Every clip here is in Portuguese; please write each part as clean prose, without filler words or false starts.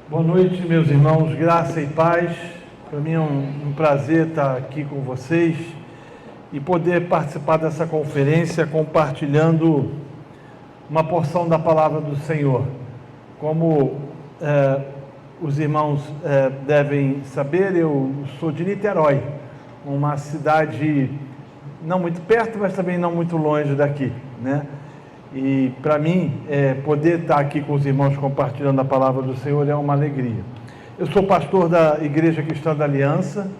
Boa noite, meus irmãos, graça e paz. Para mim é um prazer estar aqui com vocês e poder participar dessa conferência compartilhando uma porção da palavra do Senhor. Como os irmãos devem saber, eu sou de Niterói, uma cidade não muito perto, mas também não muito longe daqui, né? E para mim, poder estar aqui com os irmãos compartilhando a palavra do Senhor é uma alegria. Eu sou pastor da Igreja Cristã da Aliança,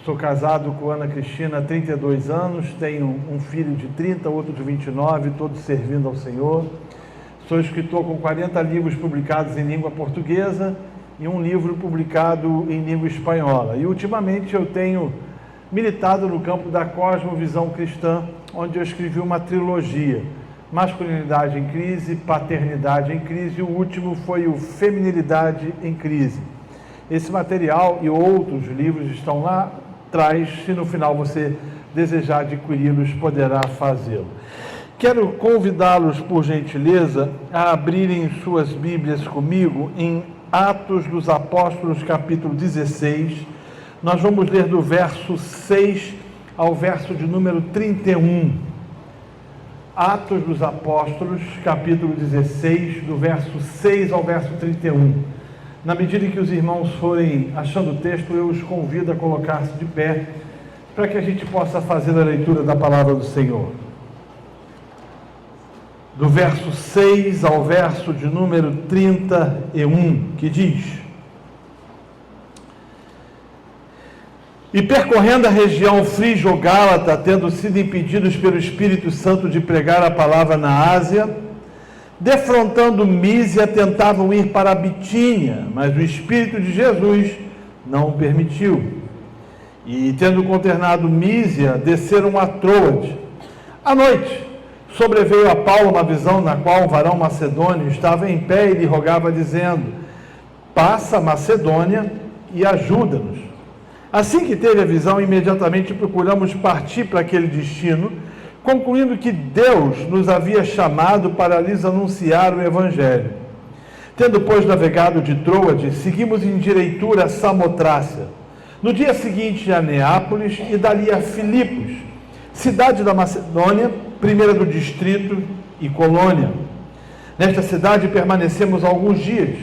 sou casado com Ana Cristina há 32 anos, tenho um filho de 30, outro de 29, todos servindo ao Senhor. Sou escritor com 40 livros publicados em língua portuguesa e um livro publicado em língua espanhola. E ultimamente eu tenho militado no campo da cosmovisão cristã, onde eu escrevi uma trilogia: Masculinidade em Crise, Paternidade em Crise, e o último foi o Feminilidade em Crise. Esse material e outros livros estão lá atrás, se no final você desejar adquiri-los, poderá fazê-lo. Quero convidá-los, por gentileza, a abrirem suas Bíblias comigo em Atos dos Apóstolos, capítulo 16. Nós vamos ler do verso 6 ao verso de número 31. Atos dos Apóstolos, capítulo 16, do verso 6 ao verso 31. Na medida em que os irmãos forem achando o texto, eu os convido a colocar-se de pé, para que a gente possa fazer a leitura da palavra do Senhor. Do verso 6 ao verso de número 31, que diz: E percorrendo a região frígio-gálata, tendo sido impedidos pelo Espírito Santo de pregar a palavra na Ásia, defrontando Mísia, tentavam ir para a Bitínia, mas o Espírito de Jesus não o permitiu. E tendo contornado Mísia, desceram a Troade. À noite, sobreveio a Paulo uma visão na qual um varão macedônio estava em pé e lhe rogava, dizendo: Passa a Macedônia e ajuda-nos. Assim que teve a visão, imediatamente procuramos partir para aquele destino, concluindo que Deus nos havia chamado para lhes anunciar o Evangelho. Tendo, pois, navegado de Troade, seguimos em direitura a Samotrácia. No dia seguinte a Neápolis e dali a Filipos, cidade da Macedônia, primeira do distrito e colônia. Nesta cidade permanecemos alguns dias.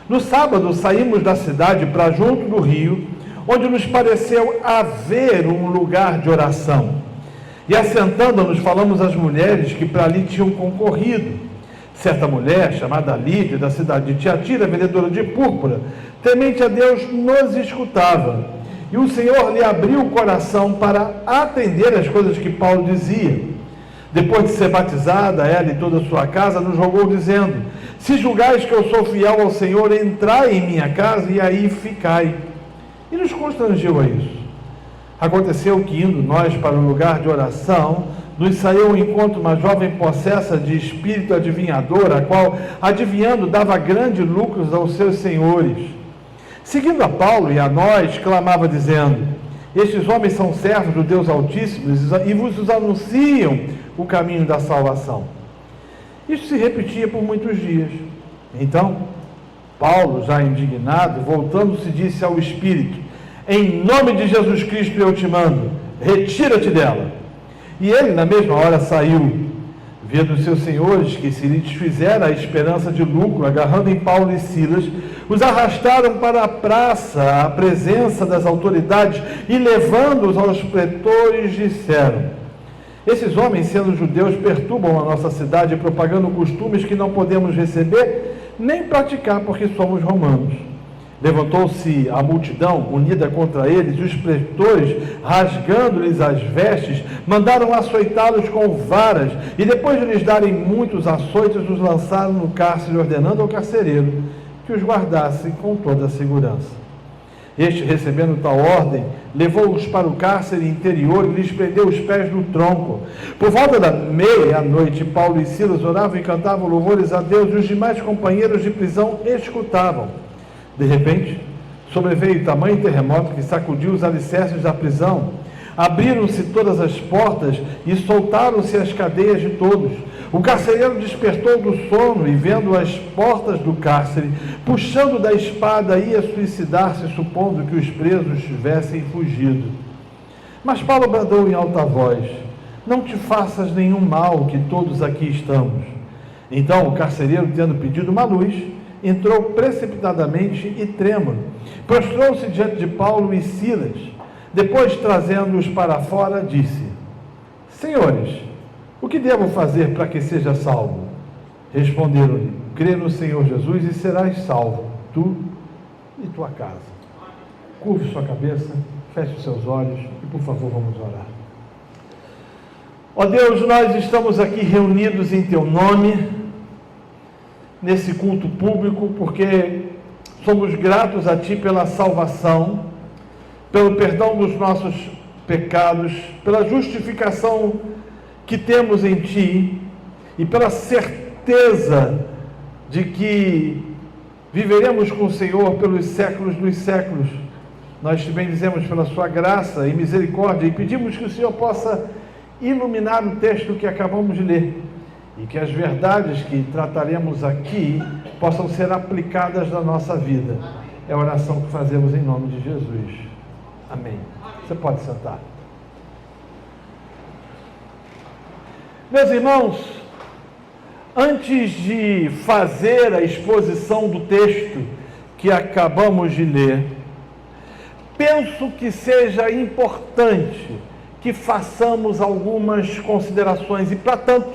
No sábado saímos da cidade para junto do rio, onde nos pareceu haver um lugar de oração. E assentando-nos, falamos às mulheres que para ali tinham concorrido. Certa mulher, chamada Lídia, da cidade de Tiatira, vendedora de púrpura, temente a Deus, nos escutava. E o Senhor lhe abriu o coração para atender as coisas que Paulo dizia. Depois de ser batizada, ela e toda a sua casa, nos rogou, dizendo: Se julgais que eu sou fiel ao Senhor, entrai em minha casa e aí ficai. E nos constrangeu a isso. Aconteceu que, indo nós para um lugar de oração, nos saiu ao encontro uma jovem possessa de espírito adivinhador, a qual, adivinhando, dava grandes lucros aos seus senhores. Seguindo a Paulo e a nós, clamava, dizendo: Estes homens são servos do Deus Altíssimo e vos anunciam o caminho da salvação. Isso se repetia por muitos dias. Então, Paulo, já indignado, voltando-se, disse ao Espírito: Em nome de Jesus Cristo eu te mando, retira-te dela. E ele, na mesma hora, saiu. Vendo os seus senhores que se lhes fizera a esperança de lucro, agarrando em Paulo e Silas, os arrastaram para a praça, à presença das autoridades, e levando-os aos pretores, disseram: Esses homens, sendo judeus, perturbam a nossa cidade, propagando costumes que não podemos receber nem praticar, porque somos romanos. Levantou-se a multidão unida contra eles, e os pretores, rasgando-lhes as vestes, mandaram açoitá-los com varas, e depois de lhes darem muitos açoites, os lançaram no cárcere, ordenando ao carcereiro que os guardasse com toda a segurança. Este, recebendo tal ordem, levou-os para o cárcere interior e lhes prendeu os pés no tronco. Por volta da meia-noite, Paulo e Silas oravam e cantavam louvores a Deus, e os demais companheiros de prisão escutavam. De repente, sobreveio tamanho terremoto que sacudiu os alicerces da prisão. Abriram-se todas as portas e soltaram-se as cadeias de todos. O carcereiro despertou do sono e, vendo as portas do cárcere, puxando da espada, ia suicidar-se, supondo que os presos tivessem fugido. Mas Paulo bradou em alta voz: não te faças nenhum mal, que todos aqui estamos. Então o carcereiro, tendo pedido uma luz, entrou precipitadamente e trêmulo. Prostrou-se diante de Paulo e Silas. Depois, trazendo-os para fora, disse: senhores, o que devo fazer para que seja salvo? Responderam-lhe: crê no Senhor Jesus e serás salvo, tu e tua casa. Curve sua cabeça, feche os seus olhos e, por favor, vamos orar. Ó Deus, nós estamos aqui reunidos em Teu nome, nesse culto público, porque somos gratos a Ti pela salvação, pelo perdão dos nossos pecados, pela justificação que temos em Ti e pela certeza de que viveremos com o Senhor pelos séculos dos séculos. Nós te bendizemos pela Sua graça e misericórdia e pedimos que o Senhor possa iluminar o texto que acabamos de ler e que as verdades que trataremos aqui possam ser aplicadas na nossa vida. É a oração que fazemos em nome de Jesus. Amém. Você pode sentar. Meus irmãos, antes de fazer a exposição do texto que acabamos de ler, penso que seja importante que façamos algumas considerações e, para tanto,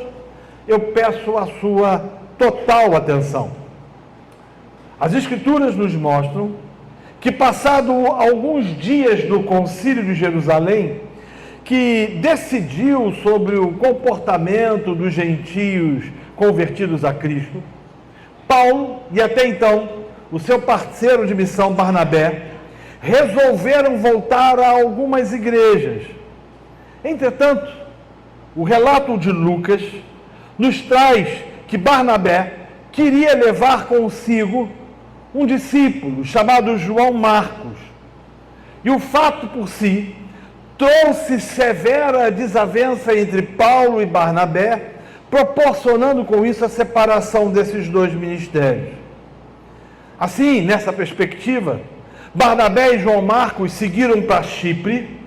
eu peço a sua total atenção. As Escrituras nos mostram que, passado alguns dias do Concílio de Jerusalém, que decidiu sobre o comportamento dos gentios convertidos a Cristo, Paulo e até então o seu parceiro de missão Barnabé resolveram voltar a algumas igrejas. Entretanto, o relato de Lucas nos traz que Barnabé queria levar consigo um discípulo chamado João Marcos. E o fato por si trouxe severa desavença entre Paulo e Barnabé, proporcionando com isso a separação desses dois ministérios. Assim, nessa perspectiva, Barnabé e João Marcos seguiram para Chipre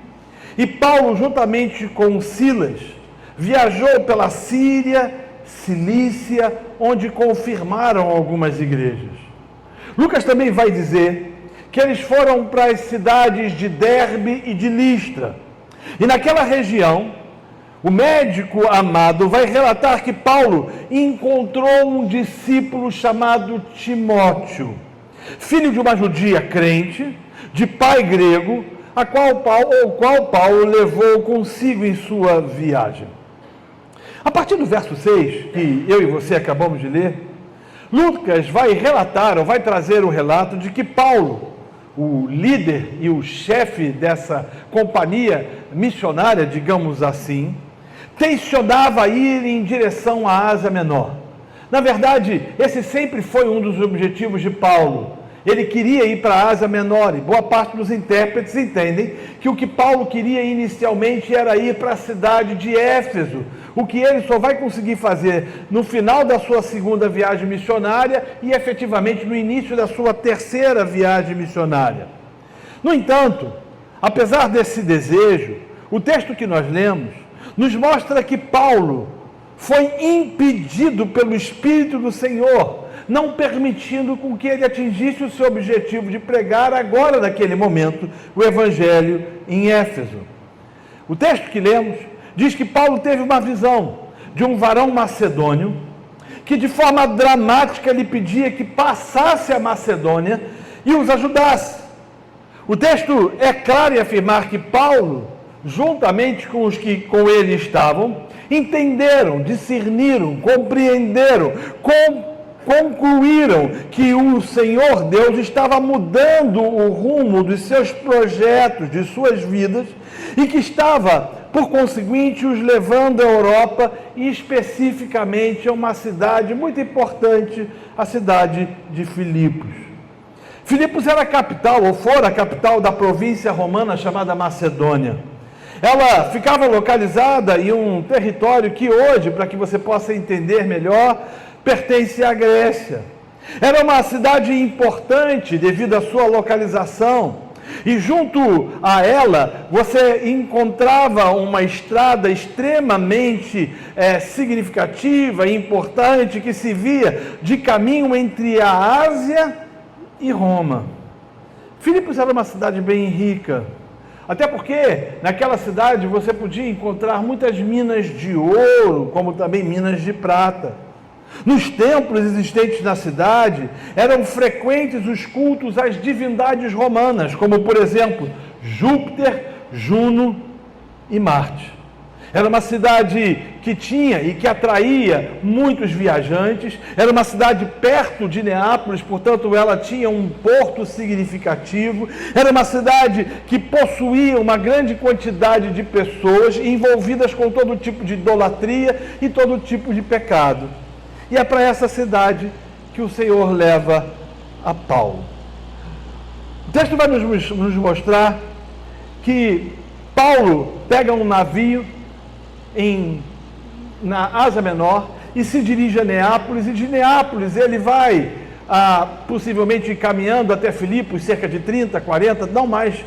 e Paulo, juntamente com Silas, viajou pela Síria, Cilícia, onde confirmaram algumas igrejas. Lucas também vai dizer que eles foram para as cidades de Derbe e de Listra. E naquela região, o médico Amado vai relatar que Paulo encontrou um discípulo chamado Timóteo, filho de uma judia crente, de pai grego, o qual Paulo levou consigo em sua viagem. A partir do verso 6, que eu e você acabamos de ler, Lucas vai relatar, ou vai trazer o relato de que Paulo, o líder e o chefe dessa companhia missionária, digamos assim, tensionava ir em direção à Ásia Menor. Na verdade, esse sempre foi um dos objetivos de Paulo. Ele queria ir para a Ásia Menor, e boa parte dos intérpretes entendem que o que Paulo queria inicialmente era ir para a cidade de Éfeso, o que ele só vai conseguir fazer no final da sua segunda viagem missionária e efetivamente no início da sua terceira viagem missionária. No entanto, apesar desse desejo, o texto que nós lemos nos mostra que Paulo foi impedido pelo Espírito do Senhor, não permitindo com que ele atingisse o seu objetivo de pregar agora, naquele momento, o Evangelho em Éfeso. O texto que lemos diz que Paulo teve uma visão de um varão macedônio que de forma dramática lhe pedia que passasse a Macedônia e os ajudasse. O texto é claro em afirmar que Paulo, juntamente com os que com ele estavam, entenderam, discerniram, compreenderam, concluíram que o Senhor Deus estava mudando o rumo dos seus projetos, de suas vidas, e que estava, por conseguinte, os levando à Europa e especificamente a uma cidade muito importante, a cidade de Filipos. Filipos era a capital, ou fora a capital da província romana chamada Macedônia. Ela ficava localizada em um território que hoje, para que você possa entender melhor, pertence à Grécia. Era uma cidade importante devido à sua localização. E junto a ela, você encontrava uma estrada extremamente significativa e importante que se via de caminho entre a Ásia e Roma. Filipos era uma cidade bem rica, até porque naquela cidade você podia encontrar muitas minas de ouro, como também minas de prata. Nos templos existentes na cidade, eram frequentes os cultos às divindades romanas, como por exemplo, Júpiter, Juno e Marte. Era uma cidade que tinha e que atraía muitos viajantes, era uma cidade perto de Neápolis, portanto ela tinha um porto significativo, era uma cidade que possuía uma grande quantidade de pessoas envolvidas com todo tipo de idolatria e todo tipo de pecado. E é para essa cidade que o Senhor leva a Paulo. O texto vai nos mostrar que Paulo pega um navio na Ásia Menor e se dirige a Neápolis, e de Neápolis ele vai possivelmente caminhando até Filipos, cerca de 30, 40, não mais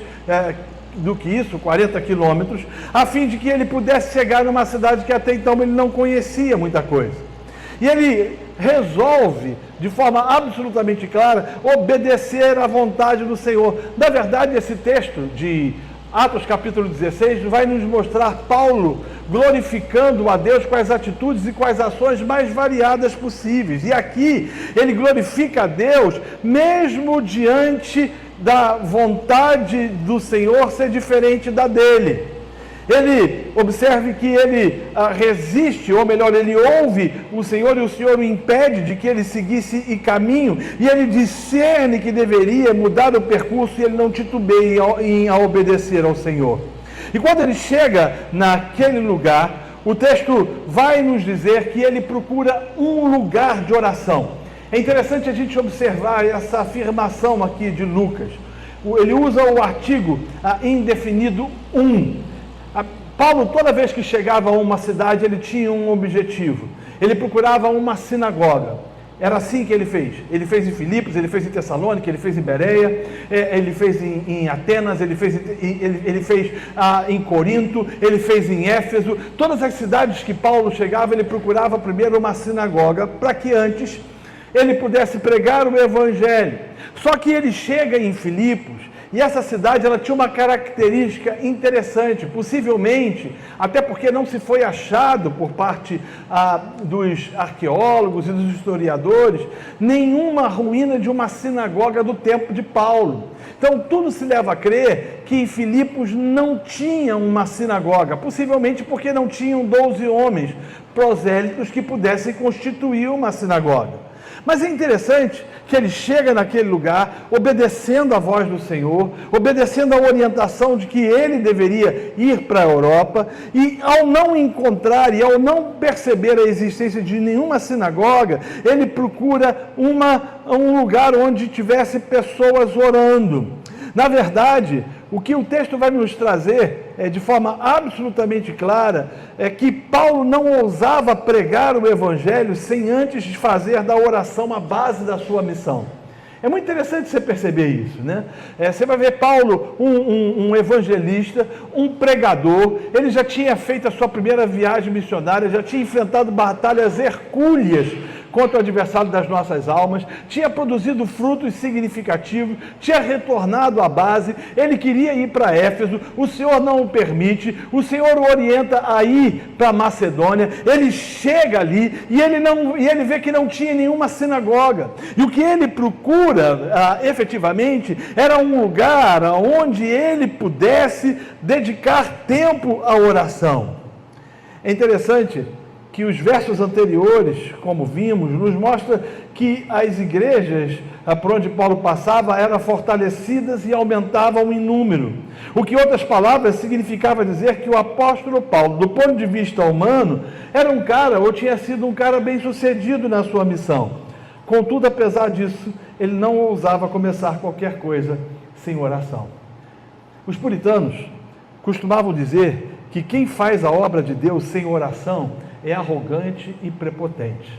do que isso, 40 quilômetros, a fim de que ele pudesse chegar numa cidade que até então ele não conhecia muita coisa. E ele resolve, de forma absolutamente clara, obedecer à vontade do Senhor. Na verdade, esse texto de Atos capítulo 16 vai nos mostrar Paulo glorificando a Deus com as atitudes e com as ações mais variadas possíveis. E aqui ele glorifica a Deus mesmo diante da vontade do Senhor ser diferente da dele. Observe que ele resiste, ou melhor, ele ouve o Senhor e o Senhor o impede de que ele seguisse e caminho, e ele discerne que deveria mudar o percurso e ele não titubeia em obedecer ao Senhor. E quando ele chega naquele lugar, o texto vai nos dizer que ele procura um lugar de oração. É interessante a gente observar essa afirmação aqui de Lucas. Ele usa o artigo indefinido Paulo, toda vez que chegava a uma cidade, ele tinha um objetivo. Ele procurava uma sinagoga. Era assim que ele fez. Ele fez em Filipos, ele fez em Tessalônica, ele fez em Bereia, ele fez em Atenas, ele fez em Corinto, ele fez em Éfeso. Todas as cidades que Paulo chegava, ele procurava primeiro uma sinagoga, para que antes ele pudesse pregar o evangelho. Só que ele chega em Filipos, e essa cidade ela tinha uma característica interessante, possivelmente, até porque não se foi achado por parte dos arqueólogos e dos historiadores, nenhuma ruína de uma sinagoga do tempo de Paulo. Então, tudo se leva a crer que em Filipos não tinha uma sinagoga, possivelmente porque não tinham 12 homens prosélitos que pudessem constituir uma sinagoga. Mas é interessante que ele chega naquele lugar, obedecendo a voz do Senhor, obedecendo a orientação de que ele deveria ir para a Europa, e ao não encontrar e ao não perceber a existência de nenhuma sinagoga, ele procura um lugar onde tivesse pessoas orando. Na verdade, o que o texto vai nos trazer, de forma absolutamente clara, é que Paulo não ousava pregar o evangelho sem antes fazer da oração a base da sua missão. É muito interessante você perceber isso, né? Você vai ver Paulo, um evangelista, um pregador, ele já tinha feito a sua primeira viagem missionária, já tinha enfrentado batalhas hercúleas contra o adversário das nossas almas, tinha produzido frutos significativos, tinha retornado à base, ele queria ir para Éfeso, o Senhor não o permite, o Senhor o orienta a ir para Macedônia, ele chega ali e ele vê que não tinha nenhuma sinagoga, e o que ele procura efetivamente era um lugar onde ele pudesse dedicar tempo à oração. É interessante que os versos anteriores, como vimos, nos mostra que as igrejas por onde Paulo passava eram fortalecidas e aumentavam em número. O que, em outras palavras, significava dizer que o apóstolo Paulo, do ponto de vista humano, era um cara, ou tinha sido um cara bem-sucedido na sua missão. Contudo, apesar disso, ele não ousava começar qualquer coisa sem oração. Os puritanos Costumavam dizer que quem faz a obra de Deus sem oração é arrogante e prepotente.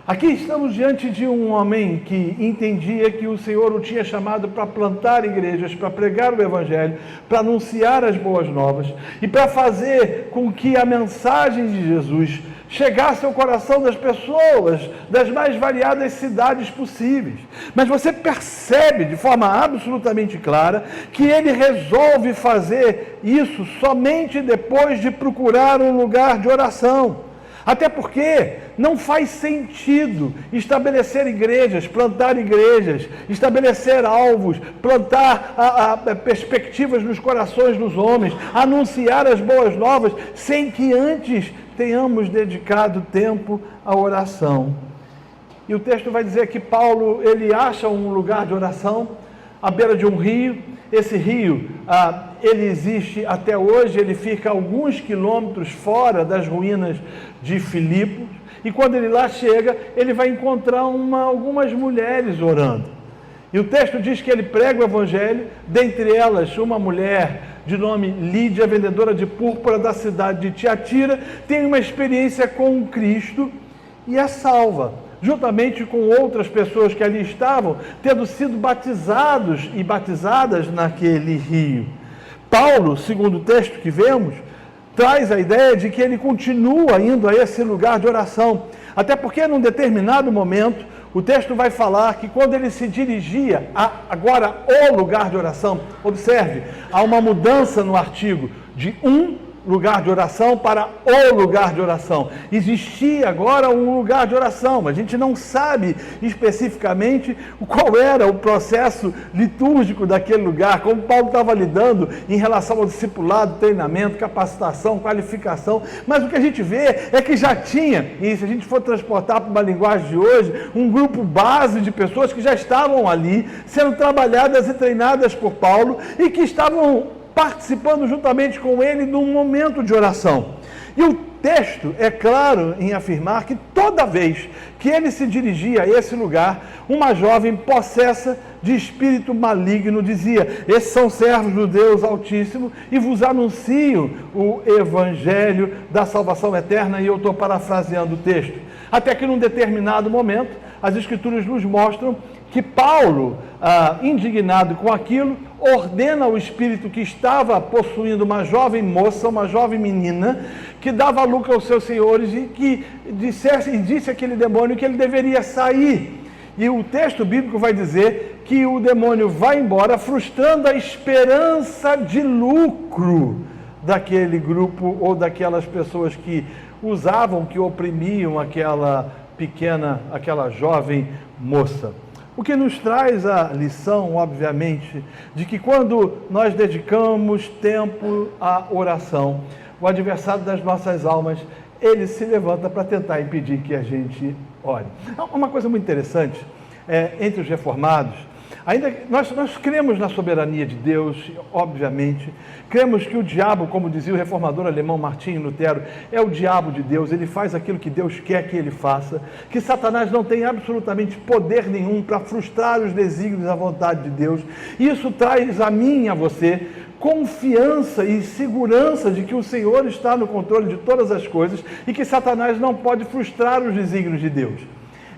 Aqui estamos diante de um homem que entendia que o Senhor o tinha chamado para plantar igrejas, para pregar o Evangelho, para anunciar as boas novas e para fazer com que a mensagem de Jesus chegasse ao coração das pessoas das mais variadas cidades possíveis. Mas você percebe de forma absolutamente clara que ele resolve fazer isso somente depois de procurar um lugar de oração. Até porque não faz sentido estabelecer igrejas, plantar igrejas, estabelecer alvos, plantar perspectivas nos corações dos homens, anunciar as boas novas, sem que antes tenhamos dedicado tempo à oração. E o texto vai dizer que Paulo, ele acha um lugar de oração à beira de um rio. Esse rio, ele existe até hoje, ele fica alguns quilômetros fora das ruínas de Filipos, e quando ele lá chega, ele vai encontrar algumas mulheres orando. E o texto diz que ele prega o Evangelho, dentre elas uma mulher de nome Lídia, vendedora de púrpura da cidade de Tiatira, tem uma experiência com Cristo e é salva, juntamente com outras pessoas que ali estavam, tendo sido batizados e batizadas naquele rio. Paulo, segundo o texto que vemos, traz a ideia de que ele continua indo a esse lugar de oração, até porque num determinado momento, o texto vai falar que quando ele se dirigia agora ao lugar de oração, observe, há uma mudança no artigo de lugar de oração para o lugar de oração. Existia agora um lugar de oração, mas a gente não sabe especificamente qual era o processo litúrgico daquele lugar, como Paulo estava lidando em relação ao discipulado, treinamento, capacitação, qualificação, mas o que a gente vê é que já tinha, e se a gente for transportar para uma linguagem de hoje, um grupo base de pessoas que já estavam ali, sendo trabalhadas e treinadas por Paulo, e que estavam participando juntamente com ele num momento de oração. E o texto é claro em afirmar que toda vez que ele se dirigia a esse lugar, uma jovem possessa de espírito maligno dizia: esses são servos do Deus Altíssimo e vos anuncio o Evangelho da salvação eterna. E eu estou parafraseando o texto. Até que num determinado momento, as Escrituras nos mostram que Paulo, indignado com aquilo, ordena ao espírito que estava possuindo uma jovem moça, uma jovem menina, que dava lucro aos seus senhores e que disse àquele demônio que ele deveria sair. E o texto bíblico vai dizer que o demônio vai embora, frustrando a esperança de lucro daquele grupo ou daquelas pessoas que usavam, que oprimiam aquela jovem moça. O que nos traz a lição, obviamente, de que quando nós dedicamos tempo à oração, o adversário das nossas almas, ele se levanta para tentar impedir que a gente ore. Uma coisa muito interessante, entre os reformados, ainda nós cremos na soberania de Deus, obviamente, cremos que o diabo, como dizia o reformador alemão Martinho Lutero, é o diabo de Deus, ele faz aquilo que Deus quer que ele faça, que Satanás não tem absolutamente poder nenhum para frustrar os desígnios e a vontade de Deus. Isso traz a mim e a você confiança e segurança de que o Senhor está no controle de todas as coisas e que Satanás não pode frustrar os desígnios de Deus.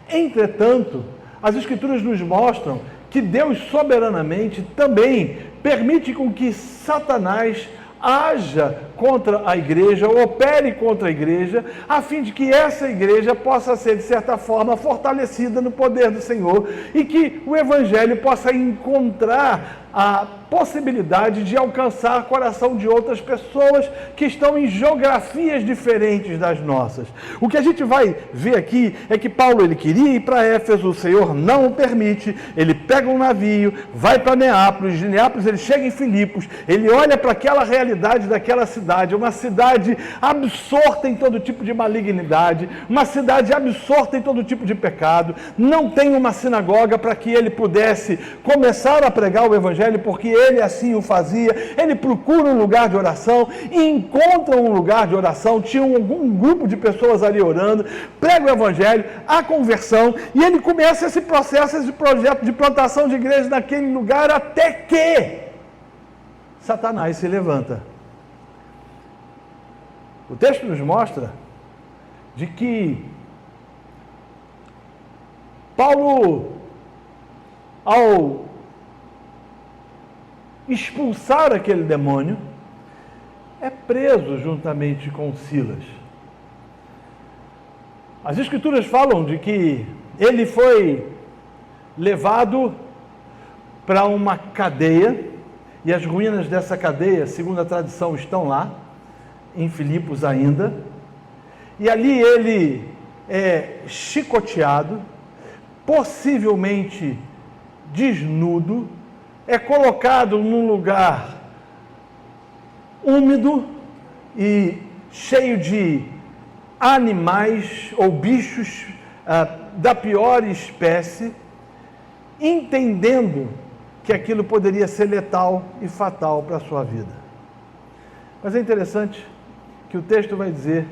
Entretanto, as Escrituras nos mostram que Deus soberanamente também permite com que Satanás haja contra a igreja, opere contra a igreja, a fim de que essa igreja possa ser, de certa forma, fortalecida no poder do Senhor e que o Evangelho possa encontrar a possibilidade de alcançar o coração de outras pessoas que estão em geografias diferentes das nossas. O que a gente vai ver aqui é que Paulo ele queria ir para Éfeso, o Senhor não o permite, ele pega um navio, vai para Neápolis, de Neápolis ele chega em Filipos, ele olha para aquela realidade daquela cidade, uma cidade absorta em todo tipo de malignidade, uma cidade absorta em todo tipo de pecado, não tem uma sinagoga para que ele pudesse começar a pregar o Evangelho, porque ele assim o fazia. Ele procura um lugar de oração e encontra um lugar de oração. Tinha algum grupo de pessoas ali orando, prega o Evangelho, a conversão, e ele começa esse processo, esse projeto de plantação de igrejas naquele lugar, até que Satanás se levanta. O texto nos mostra de que Paulo, ao expulsar aquele demônio, é preso juntamente com Silas. As Escrituras falam de que ele foi levado para uma cadeia, e as ruínas dessa cadeia, segundo a tradição, estão lá, em Filipos ainda, e ali ele é chicoteado, possivelmente desnudo, é colocado num lugar úmido e cheio de animais ou bichos da pior espécie, entendendo que aquilo poderia ser letal e fatal para a sua vida. Mas é interessante que o texto vai dizer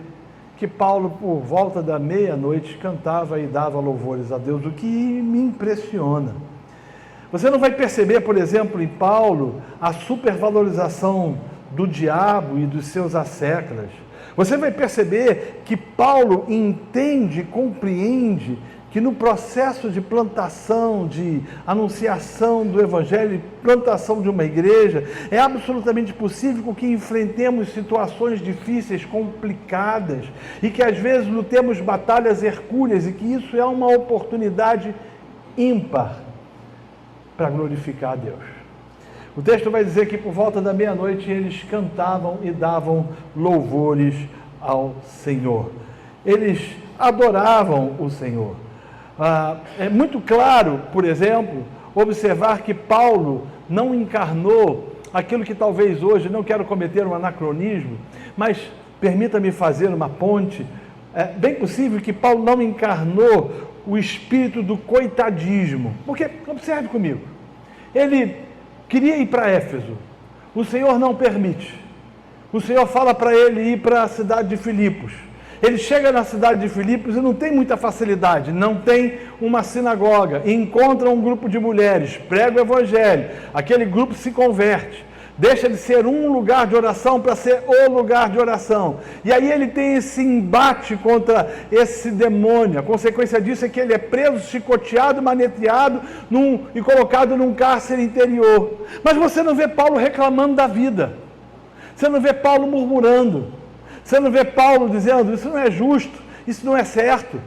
que Paulo, por volta da meia-noite, cantava e dava louvores a Deus, o que me impressiona. Você não vai perceber, por exemplo, em Paulo, a supervalorização do diabo e dos seus assécratas. Você vai perceber que Paulo entende, compreende que no processo de plantação, de anunciação do Evangelho, plantação de uma igreja, é absolutamente possível que enfrentemos situações difíceis, complicadas, e que às vezes lutemos batalhas hercúleas, e que isso é uma oportunidade ímpar para glorificar a Deus. O texto vai dizer que por volta da meia-noite eles cantavam e davam louvores ao Senhor. Eles adoravam o Senhor. É muito claro, por exemplo, observar que Paulo não encarnou aquilo que talvez hoje, não quero cometer um anacronismo, mas permita-me fazer uma ponte. É bem possível que Paulo não encarnou o espírito do coitadismo, porque, observe comigo, ele queria ir para Éfeso, o Senhor não permite, o Senhor fala para ele ir para a cidade de Filipos. Ele chega na cidade de Filipos e não tem muita facilidade, não tem uma sinagoga, encontra um grupo de mulheres, prega o evangelho, aquele grupo se converte, deixa de ser um lugar de oração para ser o lugar de oração, e aí ele tem esse embate contra esse demônio. A consequência disso é que ele é preso, chicoteado, maneteado e colocado num cárcere interior. Mas você não vê Paulo reclamando da vida, você não vê Paulo murmurando, você não vê Paulo dizendo, isso não é justo, isso não é certo.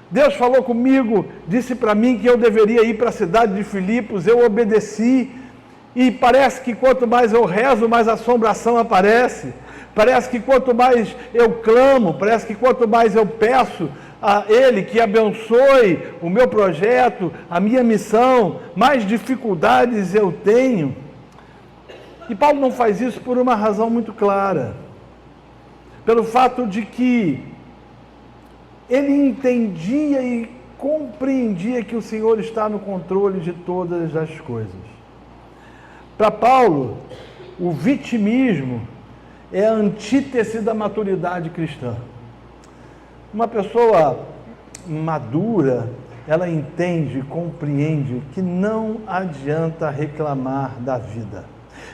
Deus falou comigo, disse para mim que eu deveria ir para a cidade de Filipos, eu obedeci, e parece que quanto mais eu rezo, mais assombração aparece. Parece que quanto mais eu clamo, parece que quanto mais eu peço a Ele que abençoe o meu projeto, a minha missão, mais dificuldades eu tenho. E Paulo não faz isso por uma razão muito clara. Pelo fato de que ele entendia e compreendia que o Senhor está no controle de todas as coisas. Para Paulo, o vitimismo é a antítese da maturidade cristã. Uma pessoa madura, ela entende, compreende que não adianta reclamar da vida.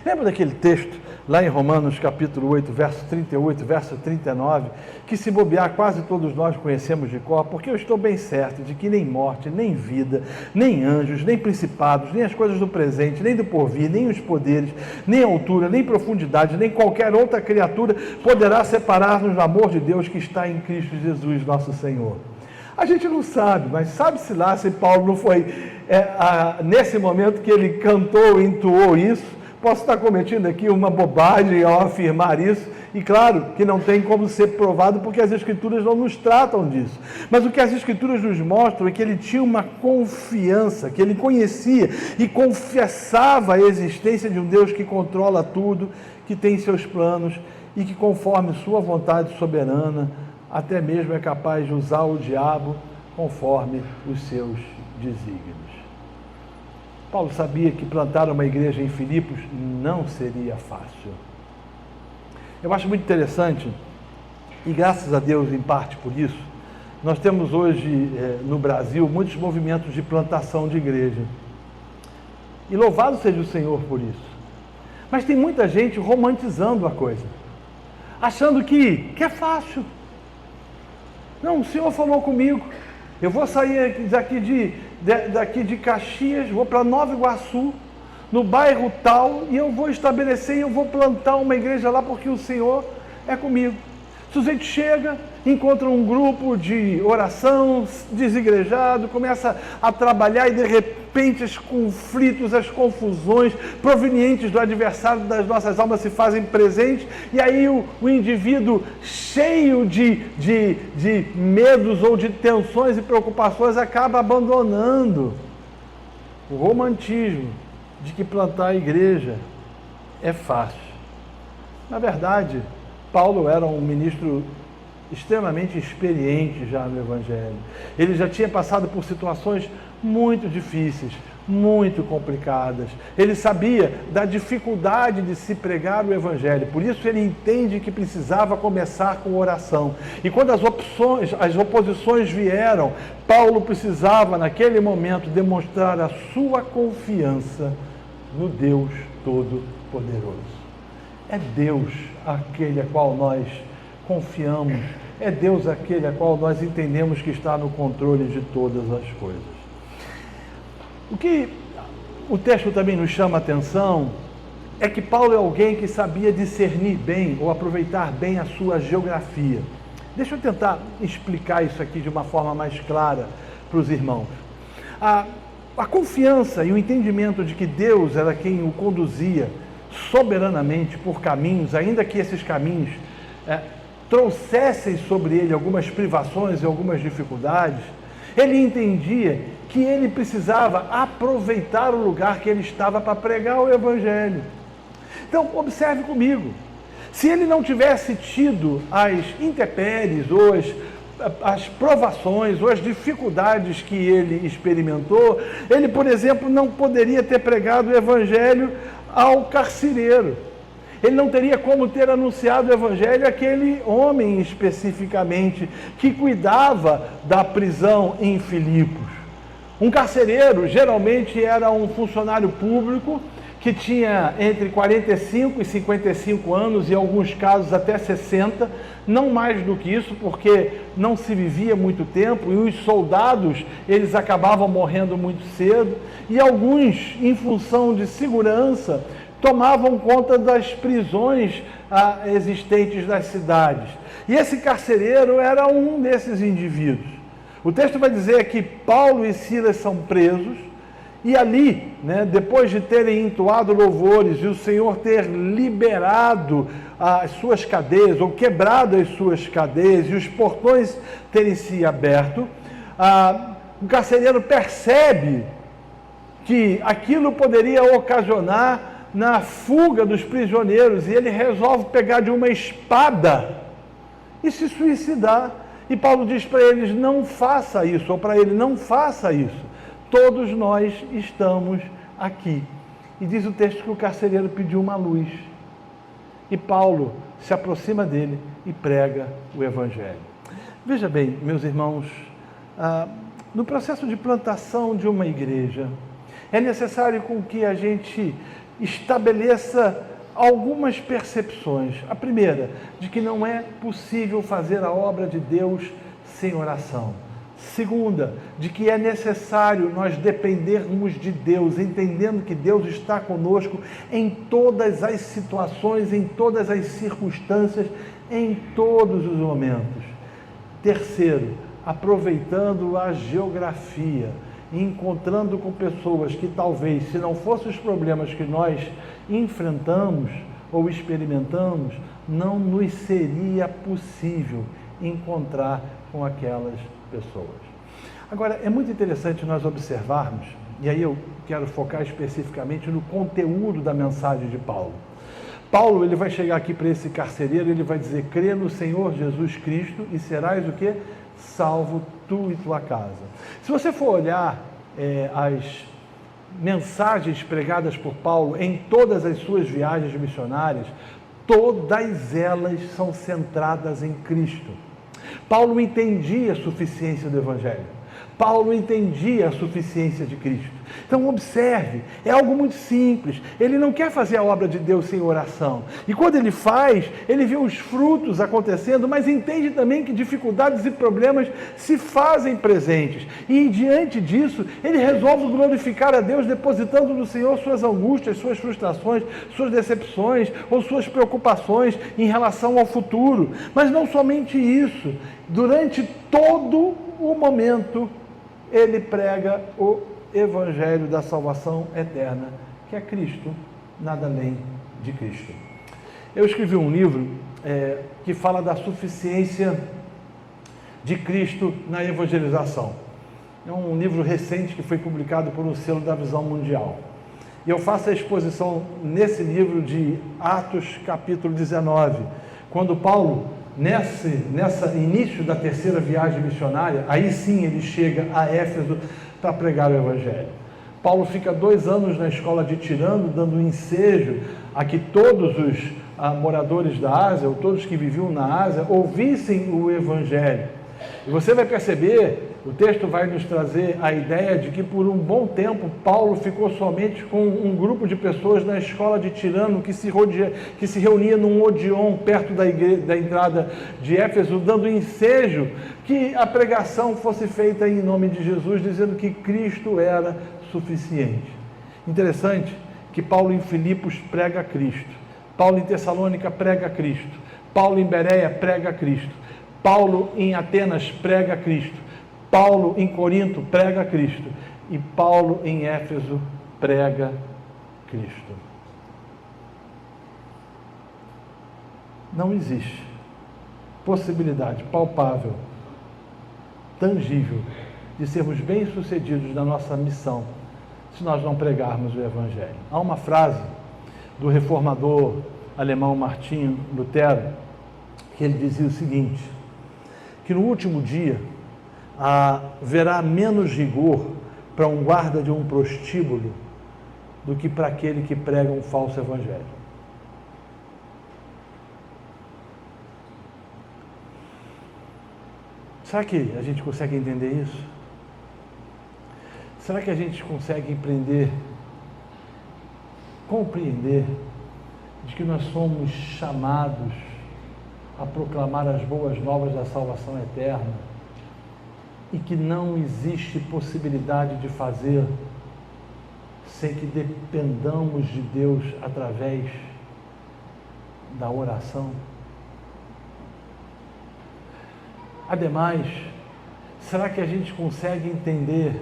Lembra daquele texto lá em Romanos capítulo 8, verso 38, verso 39, que se bobear quase todos nós conhecemos de cor, porque eu estou bem certo de que nem morte, nem vida, nem anjos, nem principados, nem as coisas do presente, nem do porvir, nem os poderes, nem altura, nem profundidade, nem qualquer outra criatura poderá separar-nos do amor de Deus que está em Cristo Jesus, nosso Senhor. A gente não sabe, mas sabe-se lá se Paulo não foi, nesse momento que ele cantou, entoou isso. Posso estar cometendo aqui uma bobagem ao afirmar isso, e claro que não tem como ser provado, porque as Escrituras não nos tratam disso. Mas o que as Escrituras nos mostram é que ele tinha uma confiança, que ele conhecia e confessava a existência de um Deus que controla tudo, que tem seus planos e que, conforme sua vontade soberana, até mesmo é capaz de usar o diabo conforme os seus desígnios. Paulo sabia que plantar uma igreja em Filipos não seria fácil. Eu acho muito interessante, e graças a Deus em parte por isso, nós temos hoje no Brasil muitos movimentos de plantação de igreja. E louvado seja o Senhor por isso. Mas tem muita gente romantizando a coisa. achando que é fácil. Não, o Senhor falou comigo, eu vou sair daqui de Caxias, vou para Nova Iguaçu, no bairro tal, e eu vou estabelecer e eu vou plantar uma igreja lá porque o Senhor é comigo. O sujeito chega, encontra um grupo de oração, desigrejado, começa a trabalhar e de repente os conflitos, as confusões provenientes do adversário das nossas almas se fazem presentes, e aí o indivíduo cheio de medos ou de tensões e preocupações acaba abandonando o romantismo de que plantar a igreja é fácil. Na verdade, Paulo era um ministro extremamente experiente já no Evangelho. Ele já tinha passado por situações muito difíceis, muito complicadas. Ele sabia da dificuldade de se pregar o Evangelho. Por isso ele entende que precisava começar com oração. E quando as oposições vieram, Paulo precisava, naquele momento, demonstrar a sua confiança no Deus Todo-Poderoso. É Deus aquele a qual nós confiamos, é Deus aquele a qual nós entendemos que está no controle de todas as coisas. O que o texto também nos chama a atenção é que Paulo é alguém que sabia discernir bem ou aproveitar bem a sua geografia. Deixa eu tentar explicar isso aqui de uma forma mais clara para os irmãos. A confiança e o entendimento de que Deus era quem o conduzia soberanamente por caminhos, ainda que esses caminhos trouxessem sobre ele algumas privações e algumas dificuldades, ele entendia que ele precisava aproveitar o lugar que ele estava para pregar o Evangelho. Então, observe comigo, se ele não tivesse tido as intempéries ou as provações ou as dificuldades que ele experimentou, ele, por exemplo, não poderia ter pregado o Evangelho ao carcereiro. Ele não teria como ter anunciado o Evangelho àquele homem especificamente que cuidava da prisão em Filipos. Um carcereiro geralmente era um funcionário público que tinha entre 45 e 55 anos, em alguns casos até 60, não mais do que isso, porque não se vivia muito tempo, e os soldados, eles acabavam morrendo muito cedo, e alguns, em função de segurança, tomavam conta das prisões existentes nas cidades. E esse carcereiro era um desses indivíduos. O texto vai dizer que Paulo e Silas são presos, e ali, depois de terem entoado louvores e o Senhor ter liberado as suas cadeias, ou quebrado as suas cadeias, e os portões terem se aberto, o carcereiro percebe que aquilo poderia ocasionar na fuga dos prisioneiros, e ele resolve pegar de uma espada e se suicidar. E Paulo diz para eles, não faça isso, ou para ele, não faça isso. Todos nós estamos aqui. E diz o texto que o carcereiro pediu uma luz. E Paulo se aproxima dele e prega o Evangelho. Veja bem, meus irmãos, no processo de plantação de uma igreja, é necessário com que a gente estabeleça algumas percepções. A primeira, de que não é possível fazer a obra de Deus sem oração. Segunda, de que é necessário nós dependermos de Deus, entendendo que Deus está conosco em todas as situações, em todas as circunstâncias, em todos os momentos. Terceiro, aproveitando a geografia, encontrando com pessoas que talvez, se não fossem os problemas que nós enfrentamos ou experimentamos, não nos seria possível encontrar com aquelas pessoas. Agora, é muito interessante nós observarmos, e aí eu quero focar especificamente no conteúdo da mensagem de Paulo. Paulo, ele vai chegar aqui para esse carcereiro, ele vai dizer, crê no Senhor Jesus Cristo e serás o quê? Salvo tu e tua casa. Se você for olhar as mensagens pregadas por Paulo em todas as suas viagens missionárias, todas elas são centradas em Cristo. Paulo entendia a suficiência do Evangelho. Paulo entendia a suficiência de Cristo. Então observe, é algo muito simples. Ele não quer fazer a obra de Deus sem oração. E quando ele faz, ele vê os frutos acontecendo, mas entende também que dificuldades e problemas se fazem presentes. E diante disso, ele resolve glorificar a Deus, depositando no Senhor suas angústias, suas frustrações, suas decepções ou suas preocupações em relação ao futuro. Mas não somente isso, durante todo o momento, ele prega o Evangelho da salvação eterna, que é Cristo, nada além de Cristo. Eu escrevi um livro que fala da suficiência de Cristo na evangelização. É um livro recente que foi publicado por um selo da Visão Mundial. E eu faço a exposição nesse livro de Atos, capítulo 19, quando Paulo, nesse início da terceira viagem missionária, aí sim ele chega a Éfeso para pregar o Evangelho. Paulo fica 2 anos na escola de Tirano, dando ensejo a que todos os moradores da Ásia, ou todos que viviam na Ásia, ouvissem o Evangelho. E você vai perceber, o texto vai nos trazer a ideia de que por um bom tempo Paulo ficou somente com um grupo de pessoas na escola de Tirano que se reunia num Odeon perto da entrada de Éfeso, dando ensejo que a pregação fosse feita em nome de Jesus, dizendo que Cristo era suficiente. Interessante que Paulo em Filipos prega a Cristo, Paulo em Tessalônica prega a Cristo, Paulo em Bereia prega a Cristo, Paulo em Atenas prega a Cristo, Paulo em Corinto prega Cristo e Paulo em Éfeso prega Cristo. Não existe possibilidade palpável, tangível, de sermos bem-sucedidos na nossa missão se nós não pregarmos o Evangelho. Há uma frase do reformador alemão Martinho Lutero que ele dizia o seguinte, que no último dia haverá menos rigor para um guarda de um prostíbulo do que para aquele que prega um falso evangelho. Será que a gente consegue entender isso? Será que a gente consegue compreender de que nós somos chamados a proclamar as boas novas da salvação eterna e que não existe possibilidade de fazer sem que dependamos de Deus através da oração? Ademais, será que a gente consegue entender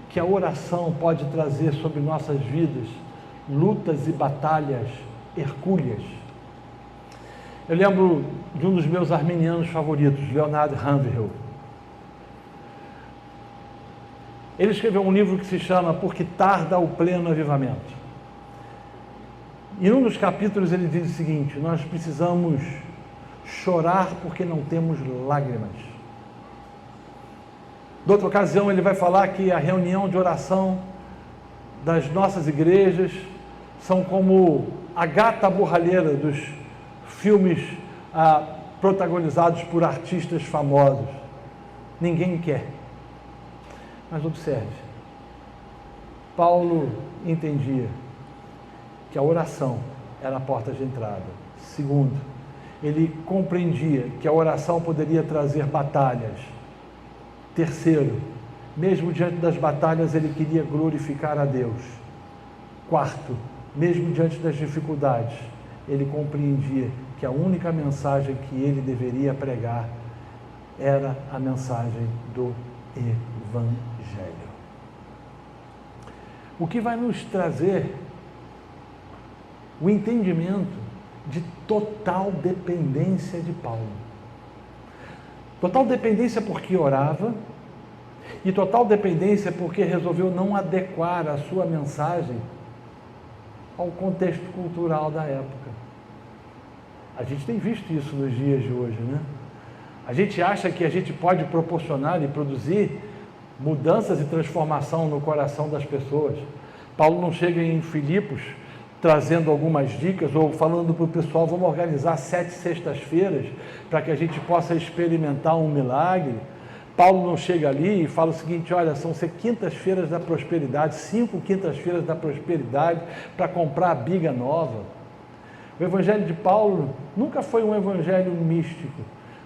que a oração pode trazer sobre nossas vidas lutas e batalhas hercúleas? Eu lembro de um dos meus arminianos favoritos, Leonard Ravenhill. Ele escreveu um livro que se chama Porque Tarda o Pleno Avivamento. E num dos capítulos ele diz o seguinte: nós precisamos chorar porque não temos lágrimas. Noutra ocasião ele vai falar que a reunião de oração das nossas igrejas são como a gata borralheira dos filmes protagonizados por artistas famosos. Ninguém quer. Mas observe, Paulo entendia que a oração era a porta de entrada. Segundo, ele compreendia que a oração poderia trazer batalhas. Terceiro, mesmo diante das batalhas, ele queria glorificar a Deus. Quarto, mesmo diante das dificuldades, ele compreendia que a única mensagem que ele deveria pregar era a mensagem do Evangelho. O que vai nos trazer o entendimento de total dependência de Paulo. Total dependência porque orava, e total dependência porque resolveu não adequar a sua mensagem ao contexto cultural da época. A gente tem visto isso nos dias de hoje, né? A gente acha que a gente pode proporcionar e produzir mudanças e transformação no coração das pessoas. Paulo não chega em Filipos trazendo algumas dicas ou falando para o pessoal: vamos organizar 7 sextas-feiras para que a gente possa experimentar um milagre. Paulo não chega ali e fala o seguinte: olha, são quintas-feiras da prosperidade, 5 quintas-feiras da prosperidade para comprar a biga nova. O evangelho de Paulo nunca foi um evangelho místico,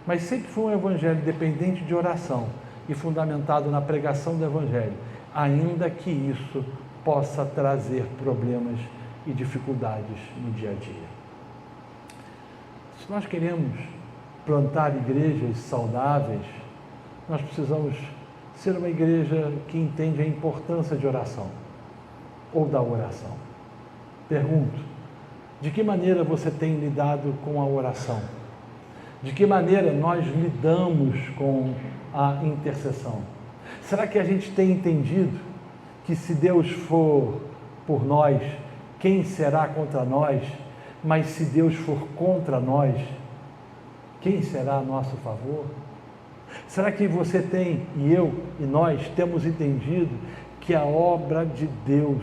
mas sempre foi um evangelho dependente de oração e fundamentado na pregação do evangelho, ainda que isso possa trazer problemas e dificuldades no dia a dia. Se nós queremos plantar igrejas saudáveis, nós precisamos ser uma igreja que entende a importância de oração ou da oração. Pergunto: de que maneira você tem lidado com a oração? De que maneira nós lidamos com a intercessão? Será que a gente tem entendido que se Deus for por nós, quem será contra nós? Mas se Deus for contra nós, quem será a nosso favor? Será que você tem, e eu, e nós temos entendido que a obra de Deus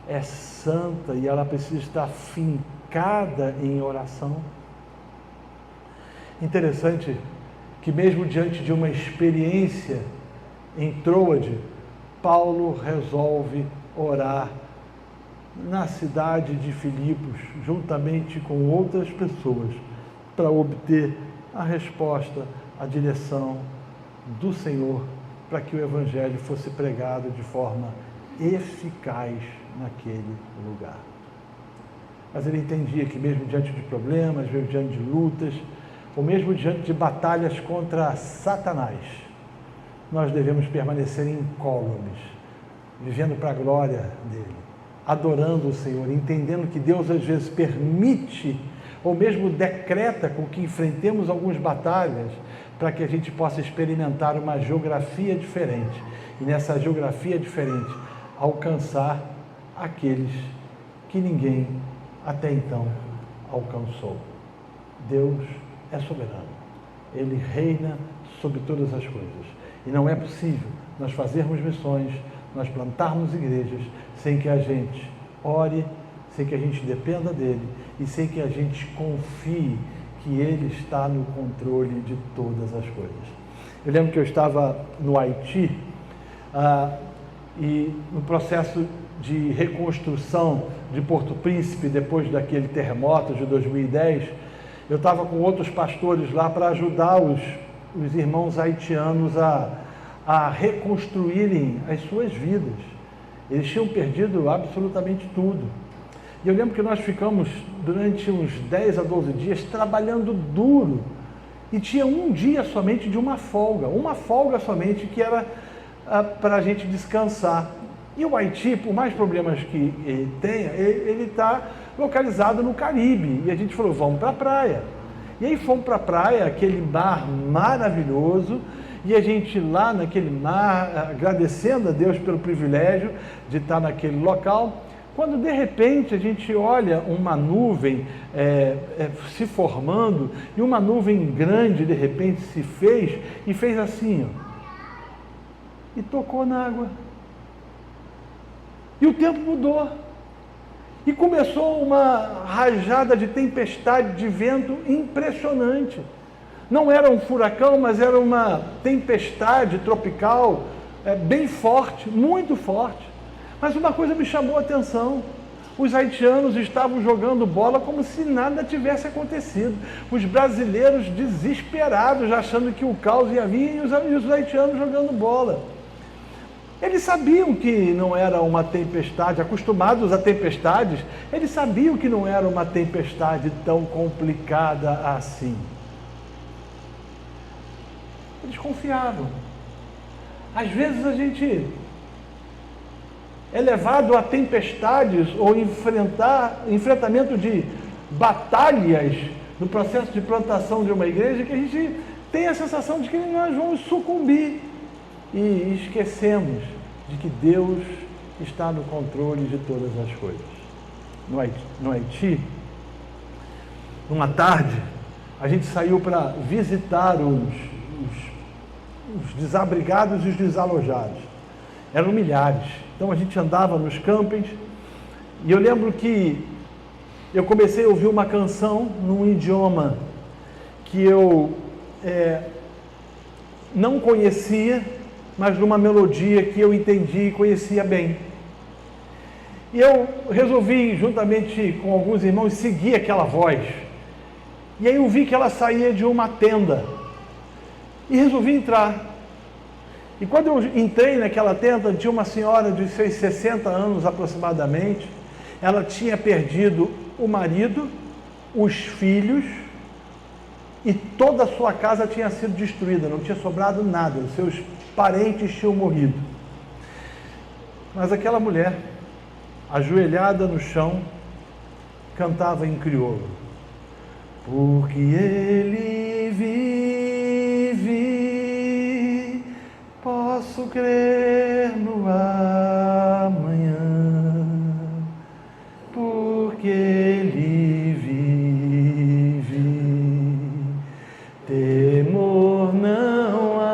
é santa e ela precisa estar fincada em oração? Interessante que mesmo diante de uma experiência em Troade, Paulo resolve orar na cidade de Filipos, juntamente com outras pessoas, para obter a resposta, a direção do Senhor, para que o Evangelho fosse pregado de forma eficaz naquele lugar. Mas ele entendia que mesmo diante de problemas, mesmo diante de lutas, ou mesmo diante de batalhas contra Satanás, nós devemos permanecer incólumes, vivendo para a glória dele, adorando o Senhor, entendendo que Deus às vezes permite ou mesmo decreta com que enfrentemos algumas batalhas para que a gente possa experimentar uma geografia diferente e nessa geografia diferente alcançar aqueles que ninguém até então alcançou. Deus é soberano, Ele reina sobre todas as coisas e não é possível nós fazermos missões, nós plantarmos igrejas sem que a gente ore, sem que a gente dependa dele e sem que a gente confie que ele está no controle de todas as coisas. Eu lembro que eu estava no Haiti e no processo de reconstrução de Porto Príncipe, depois daquele terremoto de 2010, eu estava com outros pastores lá para ajudar os irmãos haitianos a reconstruírem as suas vidas. Eles tinham perdido absolutamente tudo. E eu lembro que nós ficamos durante uns 10 a 12 dias trabalhando duro. E tinha um dia somente de uma folga somente que era para a gente descansar. E o Haiti, por mais problemas que ele tenha, ele está localizado no Caribe. E a gente falou, vamos para a praia. E aí fomos para a praia, aquele mar maravilhoso, e a gente lá naquele mar, agradecendo a Deus pelo privilégio de estar naquele local, quando de repente a gente olha uma nuvem se formando, e uma nuvem grande de repente se fez, e fez assim, ó, e tocou na água. E o tempo mudou. E começou uma rajada de tempestade, de vento impressionante. Não era um furacão, mas era uma tempestade tropical bem forte, muito forte. Mas uma coisa me chamou a atenção. Os haitianos estavam jogando bola como se nada tivesse acontecido. Os brasileiros desesperados, achando que o caos ia vir, e os haitianos jogando bola. Eles sabiam que não era uma tempestade, acostumados a tempestades, eles sabiam que não era uma tempestade tão complicada assim. Eles confiavam. Às vezes a gente é levado a tempestades ou enfrentamento de batalhas no processo de plantação de uma igreja que a gente tem a sensação de que nós vamos sucumbir. E esquecemos de que Deus está no controle de todas as coisas. No Haiti, numa tarde, a gente saiu para visitar os desabrigados e os desalojados. Eram milhares. Então a gente andava nos campings e eu lembro que eu comecei a ouvir uma canção num idioma que eu não conhecia, mas numa melodia que eu entendi e conhecia bem. E eu resolvi, juntamente com alguns irmãos, seguir aquela voz. E aí eu vi que ela saía de uma tenda. E resolvi entrar. E quando eu entrei naquela tenda, tinha uma senhora de seus 60 anos aproximadamente. Ela tinha perdido o marido, os filhos, e toda a sua casa tinha sido destruída, não tinha sobrado nada, os seus parentes tinham morrido. Mas aquela mulher, ajoelhada no chão, cantava em crioulo: porque ele vive, posso crer no amanhã, porque ele vive, temor não há.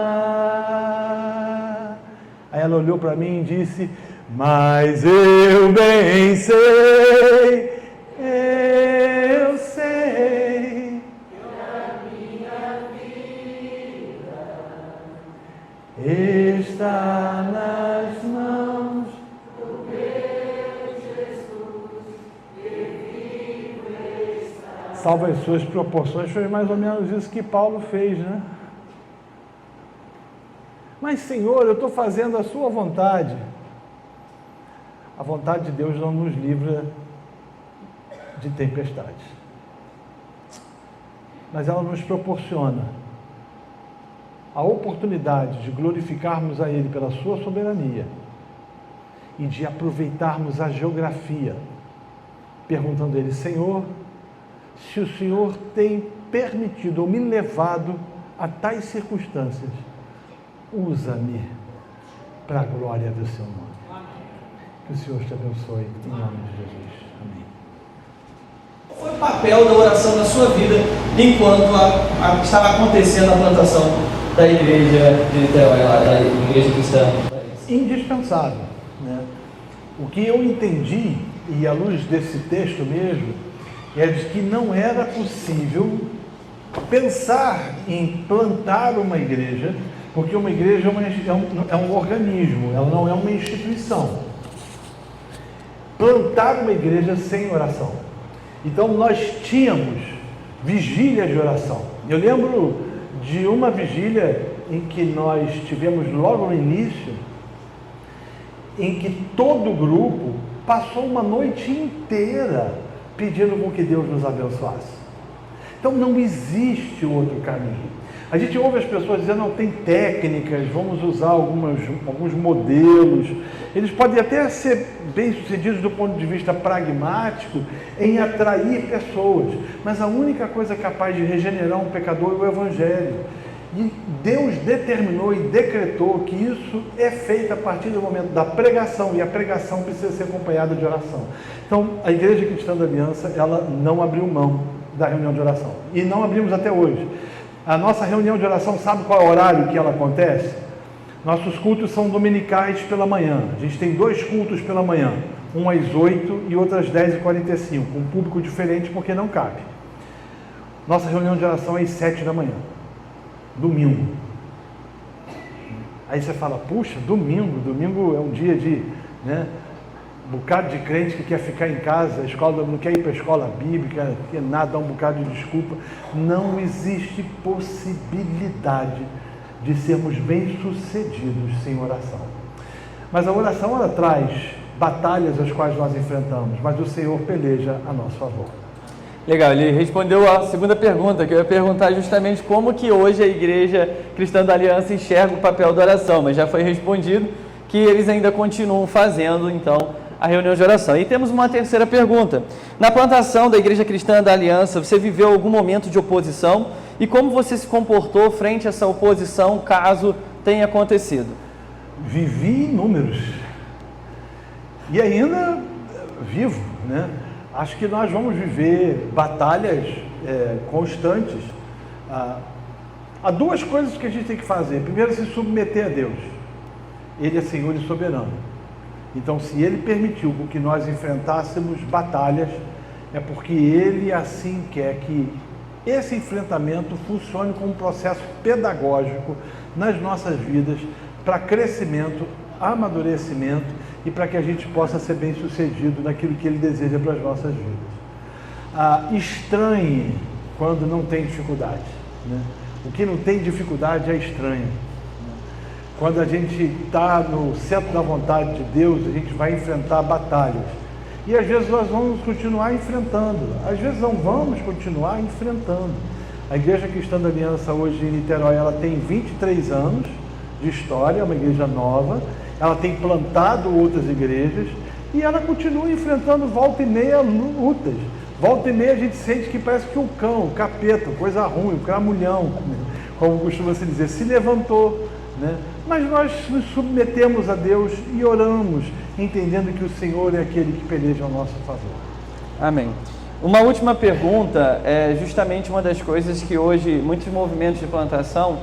Aí ela olhou para mim e disse: mas eu bem sei, eu sei que a minha vida está nas mãos do meu Jesus, que vivo está. Salvo as suas proporções, foi mais ou menos isso que Paulo fez, né? Mas, Senhor, eu estou fazendo a sua vontade. A vontade de Deus não nos livra de tempestades, mas ela nos proporciona a oportunidade de glorificarmos a Ele pela sua soberania e de aproveitarmos a geografia, perguntando a Ele: Senhor, se o Senhor tem permitido ou me levado a tais circunstâncias, usa-me para a glória do seu nome. Que o Senhor te abençoe, em nome de Jesus. Amém. Qual foi o papel da oração na sua vida enquanto estava acontecendo a plantação da igreja de Niterói, lá, da igreja cristã? Indispensável, né? O que eu entendi, e à luz desse texto mesmo, é de que não era possível pensar em plantar uma igreja, porque uma igreja é um organismo, ela não é uma instituição. Plantar uma igreja sem oração. Então nós tínhamos vigílias de oração. Eu lembro de uma vigília em que nós tivemos logo no início, em que todo o grupo passou uma noite inteira pedindo com que Deus nos abençoasse. Então não existe outro caminho. A gente ouve as pessoas dizendo: não, tem técnicas, vamos usar alguns modelos. Eles podem até ser bem-sucedidos do ponto de vista pragmático em atrair pessoas, mas a única coisa capaz de regenerar um pecador é o Evangelho. E Deus determinou e decretou que isso é feito a partir do momento da pregação, e a pregação precisa ser acompanhada de oração. Então, a Igreja Cristã da Aliança, ela não abriu mão da reunião de oração, e não abrimos até hoje. A nossa reunião de oração, sabe qual é o horário que ela acontece? Nossos cultos são dominicais pela manhã. A gente tem 2 cultos pela manhã, um às 8 e outro às 10h45, com um público diferente porque não cabe. Nossa reunião de oração é às 7 da manhã, domingo. Aí você fala: puxa, domingo é um dia de, né, um bocado de crente que quer ficar em casa, a escola, não quer ir para a escola bíblica, quer nada, dá um bocado de desculpa. Não existe possibilidade de sermos bem-sucedidos sem oração. Mas a oração, ela traz batalhas as quais nós enfrentamos, mas o Senhor peleja a nosso favor. Legal, ele respondeu a segunda pergunta, que eu ia perguntar justamente como que hoje a Igreja Cristã da Aliança enxerga o papel da oração, mas já foi respondido que eles ainda continuam fazendo, então, a reunião de oração. E temos uma terceira pergunta. Na plantação da Igreja Cristã da Aliança, você viveu algum momento de oposição? E como você se comportou frente a essa oposição, caso tenha acontecido? Vivi inúmeros. E ainda vivo, né? Acho que nós vamos viver batalhas constantes. Há 2 coisas que a gente tem que fazer. Primeiro, se submeter a Deus. Ele é Senhor e soberano. Então, se Ele permitiu que nós enfrentássemos batalhas, é porque Ele assim quer que esse enfrentamento funcione como um processo pedagógico nas nossas vidas para crescimento, amadurecimento e para que a gente possa ser bem sucedido naquilo que Ele deseja para as nossas vidas. Estranhe quando não tem dificuldade, né? O que não tem dificuldade é estranho. Quando a gente está no centro da vontade de Deus, a gente vai enfrentar batalhas. E às vezes nós vamos continuar enfrentando, às vezes não vamos continuar enfrentando. A Igreja Cristã da Aliança hoje em Niterói, ela tem 23 anos de história, é uma igreja nova, ela tem plantado outras igrejas e ela continua enfrentando volta e meia lutas. Volta e meia a gente sente que parece que o cão, o capeta, coisa ruim, o cramulhão, como costuma se dizer, se levantou, né? Mas nós nos submetemos a Deus e oramos, entendendo que o Senhor é aquele que peleja ao nosso favor. Amém. Uma última pergunta, é justamente uma das coisas que hoje, muitos movimentos de plantação,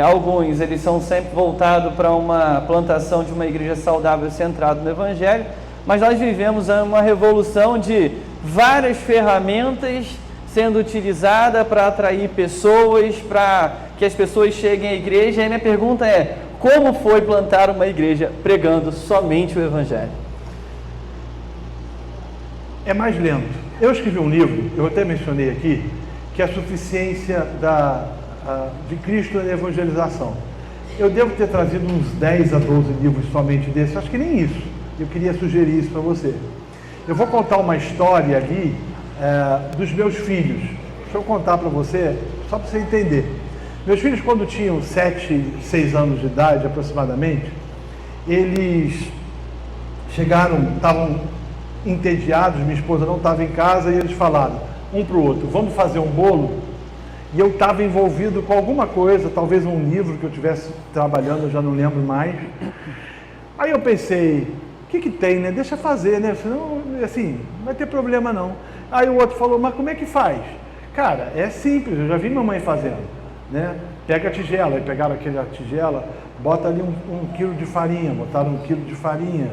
alguns eles são sempre voltados para uma plantação de uma igreja saudável centrada no Evangelho, mas nós vivemos uma revolução de várias ferramentas sendo utilizadas para atrair pessoas, para que as pessoas cheguem à igreja. E a minha pergunta é: como foi plantar uma igreja pregando somente o Evangelho? É mais lento. Eu escrevi um livro, eu até mencionei aqui, que é a suficiência de Cristo na evangelização. Eu devo ter trazido uns 10 a 12 livros somente desses, acho que nem isso. Eu queria sugerir isso para você. Eu vou contar uma história ali dos meus filhos. Deixa eu contar para você, só para você entender. Meus filhos, quando tinham 7, 6 anos de idade aproximadamente, eles chegaram, estavam entediados, minha esposa não estava em casa, e eles falaram um para o outro: vamos fazer um bolo? E eu estava envolvido com alguma coisa, talvez um livro que eu estivesse trabalhando, eu já não lembro mais. Aí eu pensei, o que tem, né? Deixa fazer, né? Senão, assim, não vai ter problema não. Aí o outro falou: mas como é que faz? Cara, é simples, eu já vi mamãe fazendo, né? Pega a tigela, e pegaram aquela tigela, bota ali um quilo de farinha, botaram 1 quilo de farinha,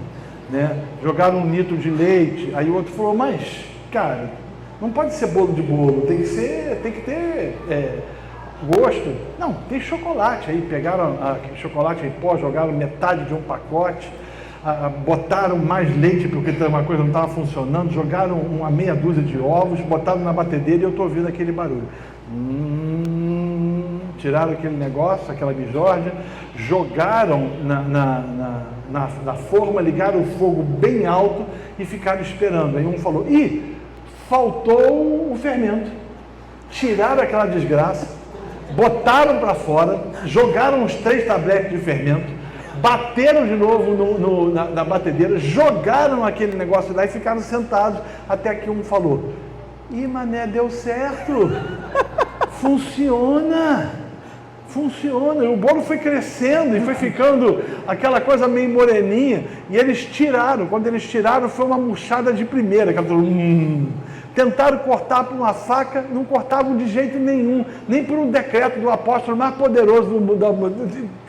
né? Jogaram 1 litro de leite. Aí o outro falou: mas, cara, não pode ser bolo de bolo, tem que ter gosto. Não, tem chocolate. Aí pegaram chocolate em pó, jogaram metade de um pacote, botaram mais leite porque uma coisa não estava funcionando, jogaram uma meia dúzia de ovos, botaram na batedeira e eu estou ouvindo aquele barulho. Tiraram aquele negócio, aquela bijordia, jogaram na forma, ligaram o fogo bem alto e ficaram esperando. Aí um falou: ih, faltou o fermento. Tiraram aquela desgraça, botaram para fora, jogaram uns 3 tabletes de fermento, bateram de novo na batedeira, jogaram aquele negócio lá e ficaram sentados até que um falou: ih, mané, deu certo, funciona. O bolo foi crescendo e foi ficando aquela coisa meio moreninha, e eles tiraram. Quando eles tiraram, foi uma murchada de primeira. Tentaram cortar por uma faca, não cortavam de jeito nenhum, nem por um decreto do apóstolo mais poderoso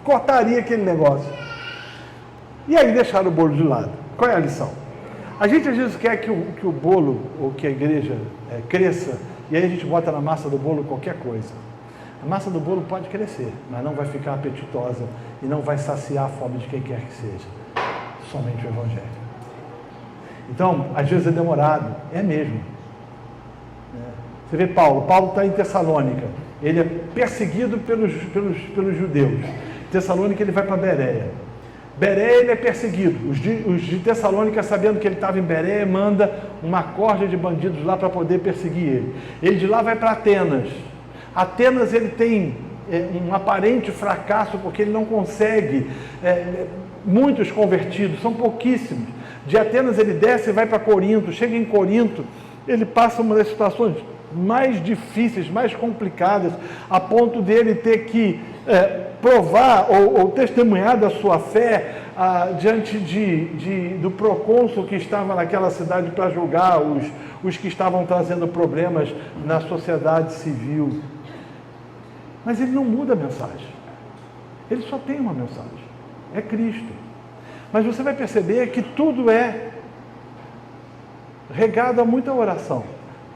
cortaria aquele negócio. E aí deixaram o bolo de lado. Qual é a lição? A gente às vezes quer que o bolo, ou que a igreja cresça, e aí a gente bota na massa do bolo qualquer coisa. A massa do bolo pode crescer, mas não vai ficar apetitosa e não vai saciar a fome de quem quer que seja. Somente o Evangelho. Então, às vezes é demorado, é mesmo. Você vê Paulo está em Tessalônica, ele é perseguido pelos judeus. Tessalônica, ele vai para Bereia. Bereia, ele é perseguido. Os de Tessalônica, sabendo que ele estava em Bereia, manda uma corja de bandidos lá para poder perseguir ele. Ele de lá vai para Atenas. Atenas, ele tem um aparente fracasso, porque ele não consegue muitos convertidos, são pouquíssimos. De Atenas ele desce e vai para Corinto. Chega em Corinto, ele passa uma das situações mais difíceis, mais complicadas, a ponto dele ter que provar ou testemunhar da sua fé diante do procônsul que estava naquela cidade para julgar os que estavam trazendo problemas na sociedade civil. Mas ele não muda a mensagem. Ele só tem uma mensagem. É Cristo. Mas você vai perceber que tudo é regado a muita oração.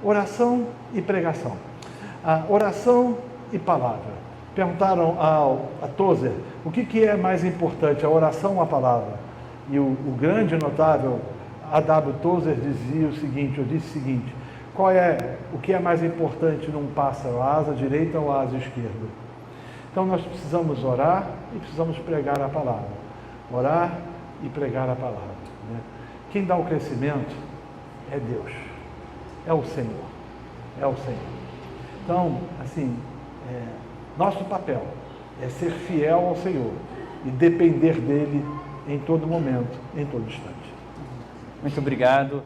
Oração e pregação. Oração e palavra. Perguntaram a Tozer o que é mais importante, a oração ou a palavra? E o grande e notável A.W. Tozer dizia o seguinte, o que é mais importante num pássaro, a asa direita ou a asa esquerda? Então nós precisamos orar e precisamos pregar a palavra. Orar e pregar a palavra. Né? Quem dá o crescimento é Deus, é o Senhor, é o Senhor. Então, assim, nosso papel é ser fiel ao Senhor e depender dele em todo momento, em todo instante. Muito obrigado.